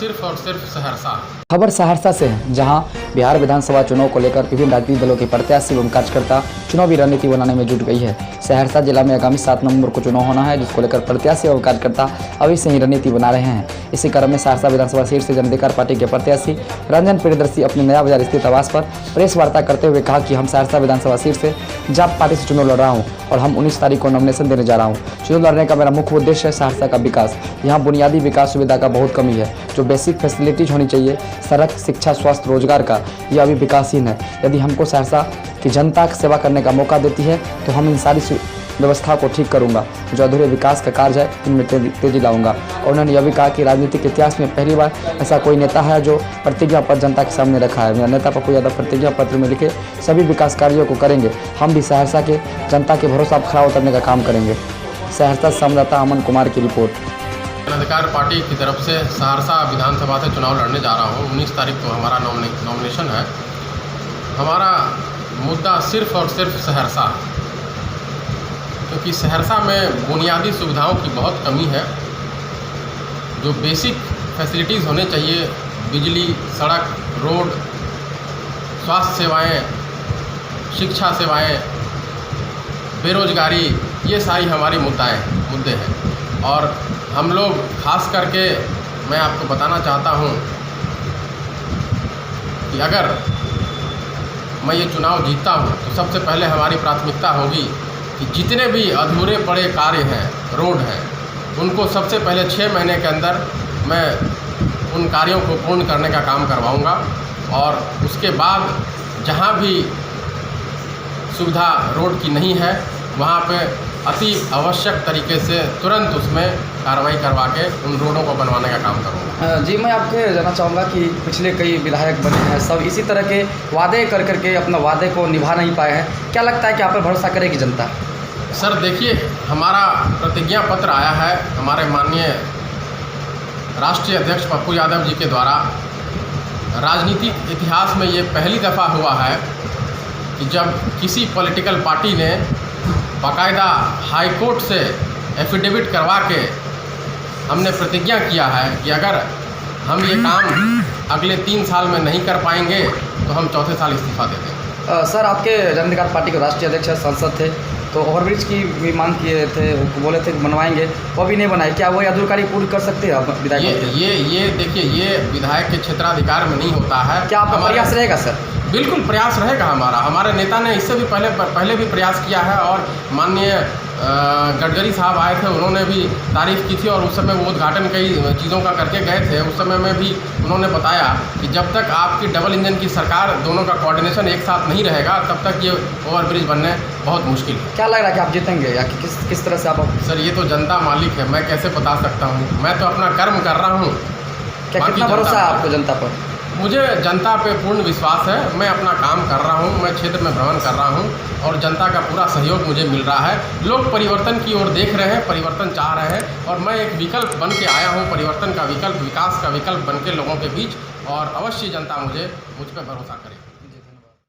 सिर्फ और सिर्फ सहरसा। खबर सहरसा से है, जहां बिहार विधानसभा चुनाव को लेकर विभिन्न राजनीतिक दलों के प्रत्याशी एवं कार्यकर्ता चुनावी रणनीति बनाने में जुट गई है। सहरसा जिला में आगामी 7 नवंबर को चुनाव होना है, जिसको लेकर प्रत्याशी एवं कार्यकर्ता अभी से ही रणनीति बना रहे हैं। इसी क्रम में सहरसा विधानसभा सीट से जन अधिकार पार्टी के प्रत्याशी रंजन प्रियदर्शी अपने नया बाजार स्थित आवास पर प्रेस वार्ता करते हुए कहा कि हम सहरसा विधानसभा सीट से जाप पार्टी से चुनाव लड़ रहा हूँ और हम 19 तारीख को नॉमिनेशन देने जा रहा हूँ। चुनाव लड़ने का मेरा मुख्य उद्देश्य है सहरसा का विकास। यहाँ बुनियादी विकास सुविधा का बहुत कमी है, जो बेसिक फैसिलिटीज होनी चाहिए, सड़क, शिक्षा, स्वास्थ्य, रोजगार का, यह अभी विकासहीन है। यदि हमको सहरसा की जनता की सेवा करने का मौका देती है तो हम इन सारी व्यवस्था को ठीक करूंगा। जो अधूरे विकास का कार्य है इनमें तेजी लाऊंगा। और उन्होंने यह भी कहा कि राजनीतिक इतिहास में पहली बार ऐसा कोई नेता है जो प्रतिज्ञा पत्र जनता के सामने रखा है। मेरा नेता पप्पू यादव प्रतिज्ञा पत्र में लिखे सभी विकास कार्यों को करेंगे। हम भी सहरसा के जनता के भरोसा पर खरा उतरने का काम करेंगे। सहरसा संवाददाता अमन कुमार की रिपोर्ट। जन अधिकार पार्टी की तरफ से सहरसा विधानसभा से चुनाव लड़ने जा रहा हूँ। 19 तारीख को हमारा नॉमिनेशन है। हमारा मुद्दा सिर्फ और सिर्फ सहरसा, क्योंकि सहरसा में बुनियादी सुविधाओं की बहुत कमी है। जो बेसिक फैसिलिटीज़ होने चाहिए, बिजली, सड़क, रोड, स्वास्थ्य सेवाएं, शिक्षा सेवाएं, बेरोजगारी, ये सारी हमारी मुद्दे हैं। और हम लोग खास करके मैं आपको बताना चाहता हूँ कि अगर मैं ये चुनाव जीतता हूँ तो सबसे पहले हमारी प्राथमिकता होगी कि जितने भी अधूरे पड़े कार्य हैं, रोड हैं, उनको सबसे पहले 6 महीने के अंदर मैं उन कार्यों को पूर्ण करने का काम करवाऊँगा। और उसके बाद जहाँ भी सुविधा रोड की नहीं है वहाँ पे अति आवश्यक तरीके से तुरंत उसमें कार्रवाई करवा के उन रोडों को बनवाने का काम करूँगा। जी, मैं आपके जानना चाहूँगा कि पिछले कई विधायक बने हैं, सब इसी तरह के वादे कर करके अपना वादे को निभा नहीं पाए हैं। क्या लगता है कि आप पर भरोसा करेगी जनता? सर देखिए, हमारा प्रतिज्ञा पत्र आया है हमारे माननीय राष्ट्रीय अध्यक्ष पप्पू यादव जी के द्वारा। राजनीतिक इतिहास में ये पहली दफ़ा हुआ है कि जब किसी पॉलिटिकल पार्टी ने बाकायदा हाई कोर्ट से एफिडेविट करवा के हमने प्रतिज्ञा किया है कि अगर हम ये काम अगले 3 साल में नहीं कर पाएंगे तो हम चौथे साल इस्तीफा दे देंगे। सर, आपके जन अधिकार पार्टी के राष्ट्रीय अध्यक्ष सांसद थे, तो ओवरब्रिज की भी मांग किए थे, बोले थे बनवाएंगे, वो भी नहीं बनाए। क्या वो अधूरा कार्य पूर्ण कर सकते हैं विधायक? ये देखिए, ये विधायक के क्षेत्राधिकार में नहीं होता है। क्या आपका प्रयास रहेगा सर? बिल्कुल प्रयास रहेगा हमारा। हमारे नेता ने इससे भी पहले भी प्रयास किया है और माननीय गडकरी साहब आए थे, उन्होंने भी तारीफ़ की थी और उस समय वो उद्घाटन कई चीज़ों का करके गए थे। उस समय में भी उन्होंने बताया कि जब तक आपकी डबल इंजन की सरकार, दोनों का कोऑर्डिनेशन एक साथ नहीं रहेगा तब तक ये ओवरब्रिज बनने बहुत मुश्किल है। क्या लग रहा है कि आप जीतेंगे या कि किस तरह से आप? सर ये तो जनता मालिक है, मैं कैसे बता सकता हूँ। मैं तो अपना कर्म कर रहा हूँ। क्या कितना भरोसा है आपको जनता पर? मुझे जनता पे पूर्ण विश्वास है। मैं अपना काम कर रहा हूँ, मैं क्षेत्र में भ्रमण कर रहा हूँ और जनता का पूरा सहयोग मुझे मिल रहा है। लोग परिवर्तन की ओर देख रहे हैं, परिवर्तन चाह रहे हैं और मैं एक विकल्प बन के आया हूँ, परिवर्तन का विकल्प, विकास का विकल्प बन के लोगों के बीच। और अवश्य जनता मुझ पर भरोसा करेगी।